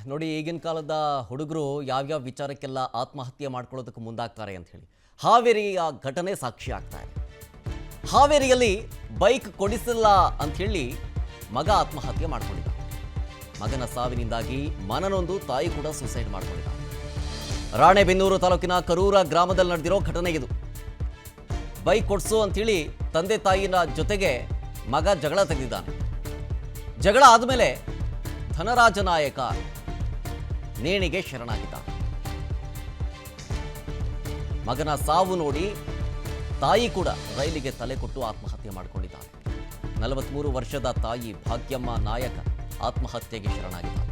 ನೋಡಿ, ಈಗಿನ ಕಾಲದ ಹುಡುಗರು ಯಾವ್ಯಾವ ವಿಚಾರಕ್ಕೆಲ್ಲ ಆತ್ಮಹತ್ಯೆ ಮಾಡ್ಕೊಳ್ಳೋದಕ್ಕೆ ಮುಂದಾಗ್ತಾರೆ ಅಂತ ಹೇಳಿ ಹಾವೇರಿಯ ಘಟನೆ ಸಾಕ್ಷಿ ಆಗ್ತಾ ಇದೆ. ಹಾವೇರಿಯಲ್ಲಿ ಬೈಕ್ ಕೊಡಿಸಿಲ್ಲ ಅಂತ ಹೇಳಿ ಮಗ ಆತ್ಮಹತ್ಯೆ ಮಾಡ್ಕೊಂಡಿದ್ದ. ಮಗನ ಸಾವಿನಿಂದಾಗಿ ಮನನೊಂದು ತಾಯಿ ಕೂಡ ಸೂಸೈಡ್ ಮಾಡ್ಕೊಂಡಿದ್ದ. ರಾಣೆಬೆನ್ನೂರು ತಾಲೂಕಿನ ಕರೂರ ಗ್ರಾಮದಲ್ಲಿ ನಡೆದಿರೋ ಘಟನೆ ಇದು. ಬೈಕ್ ಕೊಡಿಸು ಅಂತೇಳಿ ತಂದೆ ತಾಯಿನ ಜೊತೆಗೆ ಮಗ ಜಗಳ ತೆಗೆದಿದ್ದಾನೆ. ಜಗಳ ಆದಮೇಲೆ ಧನರಾಜ ನಾಯಕ ನೇಣಿಗೆ ಶರಣಾಗಿದ್ದ. ಮಗನ ಸಾವು ನೋಡಿ ತಾಯಿ ಕೂಡ ರೈಲಿಗೆ ತಲೆ ಕೊಟ್ಟು ಆತ್ಮಹತ್ಯೆ ಮಾಡಿಕೊಂಡಿದ್ದಾನೆ. 43 ವರ್ಷದ ತಾಯಿ ಭಾಗ್ಯಮ್ಮ ನಾಯಕ ಆತ್ಮಹತ್ಯೆಗೆ ಶರಣಾಗಿದ್ದಾನೆ.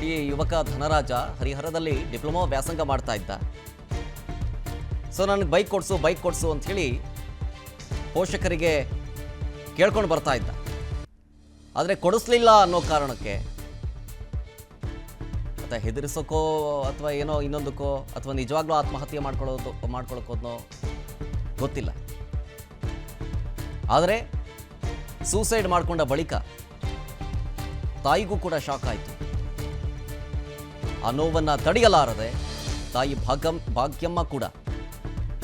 ಈ ಯುವಕ ಧನರಾಜ ಹರಿಹರದಲ್ಲಿ ಡಿಪ್ಲೊಮಾ ವ್ಯಾಸಂಗ ಮಾಡ್ತಾ ಇದ್ದ. ಸೊ ನನಗೆ ಬೈಕ್ ಕೊಡಿಸು ಅಂತ ಹೇಳಿ ಪೋಷಕರಿಗೆ ಕೇಳ್ಕೊಂಡು ಬರ್ತಾ ಇದ್ದ. ಆದರೆ ಕೊಡಿಸ್ಲಿಲ್ಲ ಅನ್ನೋ ಕಾರಣಕ್ಕೆ ಅಥವಾ ಹೆದರಿಸೋಕೋ ಅಥವಾ ಏನೋ ಇನ್ನೊಂದಕ್ಕೋ ಅಥವಾ ನಿಜವಾಗ್ಲೂ ಆತ್ಮಹತ್ಯೆ ಮಾಡ್ಕೊಳ್ಳೋಕೋದ್ನೋ ಗೊತ್ತಿಲ್ಲ. ಆದರೆ ಸೂಸೈಡ್ ಮಾಡಿಕೊಂಡ ಬಳಿಕ ತಾಯಿಗೂ ಕೂಡ ಶಾಕ್ ಆಯಿತು. ಆ ನೋವನ್ನು ತಡೆಯಲಾರದೆ ತಾಯಿ ಭಾಗ್ಯಮ್ಮ ಕೂಡ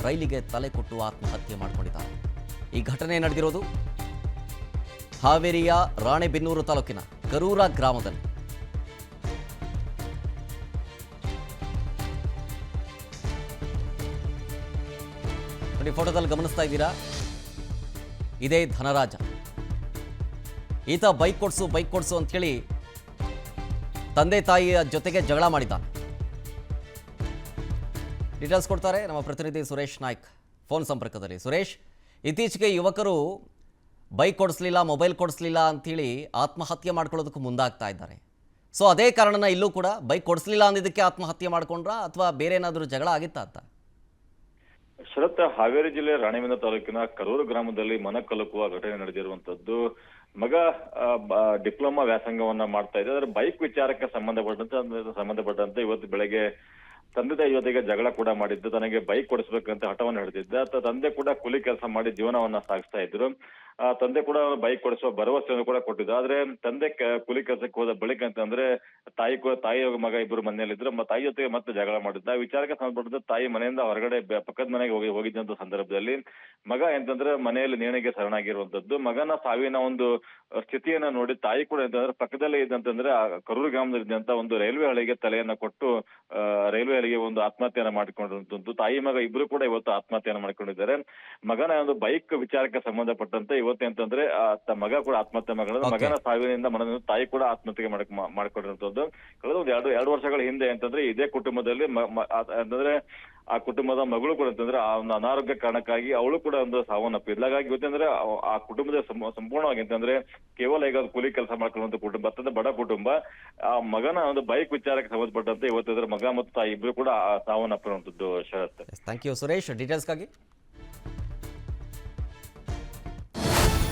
ರೈಲಿಗೆ ತಲೆ ಕೊಟ್ಟು ಆತ್ಮಹತ್ಯೆ ಮಾಡಿಕೊಂಡಿದ್ದಾರೆ. ಈ ಘಟನೆ ನಡೆದಿರೋದು ಹಾವೇರಿಯ ರಾಣೆಬೆನ್ನೂರು ತಾಲೂಕಿನ ಕರೂರ ಗ್ರಾಮದಲ್ಲಿ. ನೋಡಿ, ಫೋಟೋದಲ್ಲಿ ಗಮನಿಸ್ತಾ ಇದ್ದೀರಾ, ಇದೇ ಧನರಾಜ. ಈತ ಬೈಕ್ ಕೊಡ್ಸು ಅಂತ ಹೇಳಿ ತಂದೆ ತಾಯಿಯ ಜೊತೆಗೆ ಜಗಳ ಮಾಡಿದ್ದಾನೆ. ಡೀಟೇಲ್ಸ್ ಕೊಡ್ತಾರೆ ನಮ್ಮ ಪ್ರತಿನಿಧಿ ಸುರೇಶ್ ನಾಯ್ಕ್ ಫೋನ್ ಸಂಪರ್ಕದಲ್ಲಿ. ಸುರೇಶ್, ಇತ್ತೀಚೆಗೆ ಯುವಕರು ಬೈಕ್ ಕೊಡಿಸ್ಲಿಲ್ಲ, ಮೊಬೈಲ್ ಕೊಡಿಸ್ಲಿಲ್ಲ ಅಂಥೇಳಿ ಆತ್ಮಹತ್ಯೆ ಮಾಡ್ಕೊಳ್ಳೋದಕ್ಕೆ ಮುಂದಾಗ್ತಾ ಇದ್ದಾರೆ. ಸೊ ಅದೇ ಕಾರಣನ ಇಲ್ಲೂ ಕೂಡ ಬೈಕ್ ಕೊಡಿಸ್ಲಿಲ್ಲ ಅಂದಿದ್ದಕ್ಕೆ ಆತ್ಮಹತ್ಯೆ ಮಾಡ್ಕೊಂಡ್ರಾ ಅಥವಾ ಬೇರೆ ಏನಾದರೂ ಜಗಳ ಆಗಿತ್ತಾ ಅಂತ? ಶರತ್, ಹಾವೇರಿ ಜಿಲ್ಲೆ ರಾಣೆಬೆನ್ನೂರು ತಾಲೂಕಿನ ಕರೂರು ಗ್ರಾಮದಲ್ಲಿ ಮನ ಕಲಕುವ ಘಟನೆ ನಡೆದಿರುವಂತದ್ದು. ಮಗ ಡಿಪ್ಲೊಮಾ ವ್ಯಾಸಂಗವನ್ನ ಮಾಡ್ತಾ ಇದ್ದ. ಅದರ ಬೈಕ್ ವಿಚಾರಕ್ಕೆ ಸಂಬಂಧಪಟ್ಟಂತೆ ಇವತ್ತು ಬೆಳಗ್ಗೆ ತಂದೆ ತಾಯಿ ಜೊತೆಗೆ ಜಗಳ ಕೂಡ ಮಾಡಿದ್ದು. ತನಗೆ ಬೈಕ್ ಕೊಡಿಸ್ಬೇಕಂತ ಹಠವನ್ನು ಹಿಡಿದಿದ್ದ. ತಂದೆ ಕೂಡ ಕೂಲಿ ಕೆಲಸ ಮಾಡಿ ಜೀವನವನ್ನ ಸಾಗಿಸ್ತಾ ಇದ್ರು. ತಂದೆ ಕೂಡ ಬೈಕ್ ಕೊಡಿಸುವ ಭರವಸೆಯನ್ನು ಕೂಡ ಕೊಟ್ಟಿದ್ದ. ಆದ್ರೆ ತಂದೆ ಕೂಲಿ ಕೆಲಸಕ್ಕೆ ಹೋದ ಬಳಿಕ ಅಂತಂದ್ರೆ ತಾಯಿ ಮಗ ಇಬ್ಬರು ಮನೆಯಲ್ಲಿದ್ರು. ತಾಯಿ ಜೊತೆಗೆ ಮತ್ತೆ ಜಗಳ ಮಾಡಿದ್ದ. ವಿಚಾರಕ್ಕೆ ಸಂಬಂಧಪಟ್ಟಂತೆ ತಾಯಿ ಮನೆಯಿಂದ ಹೊರಗಡೆ ಪಕ್ಕದ ಮನೆಗೆ ಹೋಗಿದ್ದಂತ ಸಂದರ್ಭದಲ್ಲಿ ಮಗ ಎಂತಂದ್ರೆ ಮನೆಯಲ್ಲಿ ನೇಣಿಗೆ ಶರಣಾಗಿರುವಂತದ್ದು. ಮಗನ ಸಾವಿನ ಒಂದು ಸ್ಥಿತಿಯನ್ನ ನೋಡಿ ತಾಯಿ ಕೂಡ ಎಂತಂದ್ರೆ ಪಕ್ಕದಲ್ಲೇ ಇದ್ದಂತಂದ್ರೆ ಕರೂರು ಗ್ರಾಮದಲ್ಲಿ ಇದ್ದಂತ ಒಂದು ರೈಲ್ವೆ ಹಳಿಗೆ ತಲೆಯನ್ನ ಕೊಟ್ಟು ರೈಲ್ವೆ ಹಳಿಗೆ ಒಂದು ಆತ್ಮಹತ್ಯೆಯನ್ನ ಮಾಡಿಕೊಂಡಿರುವಂತದ್ದು. ತಾಯಿ ಮಗ ಇಬ್ರು ಕೂಡ ಇವತ್ತು ಆತ್ಮಹತ್ಯೆಯನ್ನ ಮಾಡ್ಕೊಂಡಿದ್ದಾರೆ. ಮಗನ ಒಂದು ಬೈಕ್ ವಿಚಾರಕ್ಕೆ ಸಂಬಂಧಪಟ್ಟಂತೆ ಇವತ್ತು ಅಂತಂದ್ರೆ ಮಗ ಕೂಡ ಆತ್ಮಹತ್ಯೆ ಮಗನ ಸಾವಿನಿಂದ ಮನದ ತಾಯಿ ಕೂಡ ಆತ್ಮಹತ್ಯೆ ಮಾಡ್ಕೊಂಡಿರುವಂತದ್ದು. ಕಳೆದ ಒಂದು ಎರಡು ವರ್ಷಗಳ ಹಿಂದೆ ಅಂತಂದ್ರೆ ಇದೇ ಕುಟುಂಬದಲ್ಲಿ ಅಂತಂದ್ರೆ ಆ ಕುಟುಂಬದ ಮಗಳು ಕೂಡ ಅಂತಂದ್ರೆ ಆ ಒಂದು ಅನಾರೋಗ್ಯ ಕಾರಣಕ್ಕಾಗಿ ಅವಳು ಕೂಡ ಒಂದು ಸಾವನ್ನಪ್ಪಿದ್ಲು. ಹಾಗಾಗಿ ಇವತ್ತಂದ್ರೆ ಆ ಕುಟುಂಬದ ಸಂಪೂರ್ಣವಾಗಿ ಅಂತಂದ್ರೆ ಕೇವಲ ಈಗ ಕೂಲಿ ಕೆಲಸ ಮಾಡ್ಕೊಳ್ಳುವಂತ ಕುಟುಂಬ, ಅತ್ಯಂತ ಬಡ ಕುಟುಂಬ. ಆ ಮಗನ ಒಂದು ಬೈಕ್ ವಿಚಾರಕ್ಕೆ ಸಂಬಂಧಪಟ್ಟಂತೆ ಇವತ್ತಂದ್ರೆ ಮಗ ಮತ್ತು ತಾಯಿ ಇಬ್ರು ಕೂಡ ಸಾವನ್ನಪ್ಪಿರುವಂತದ್ದು. ಶರತ್, ಥ್ಯಾಂಕ್ ಯು ಸುರೇಶ್ ಡೀಟೇಲ್ಸ್ಗಾಗಿ.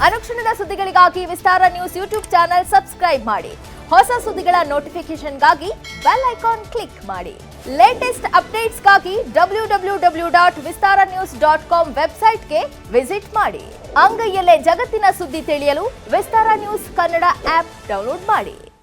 ಅನುಕ್ಷಣದ ಸುದ್ದಿಗಳಿಗಾಗಿ ವಿಸ್ತಾರ ನ್ಯೂಸ್ ಯೂಟ್ಯೂಬ್ ಚಾನೆಲ್ ಸಬ್ಸ್ಕ್ರೈಬ್ ಮಾಡಿ. ಹೊಸ ಸುದ್ದಿಗಳ ನೋಟಿಫಿಕೇಶನ್ಗಾಗಿ ಬೆಲ್ ಐಕಾನ್ ಕ್ಲಿಕ್ ಮಾಡಿ. ಲೇಟೆಸ್ಟ್ ಅಪ್ಡೇಟ್ಸ್ಗಾಗಿ www.vistaranews.com ವೆಬ್ಸೈಟ್ಗೆ ವಿಸಿಟ್ ಮಾಡಿ. ಅಂಗೈಯಲ್ಲೇ ಜಗತ್ತಿನ ಸುದ್ದಿ ತಿಳಿಯಲು ವಿಸ್ತಾರ ನ್ಯೂಸ್ ಕನ್ನಡ ಆಪ್ ಡೌನ್ಲೋಡ್ ಮಾಡಿ.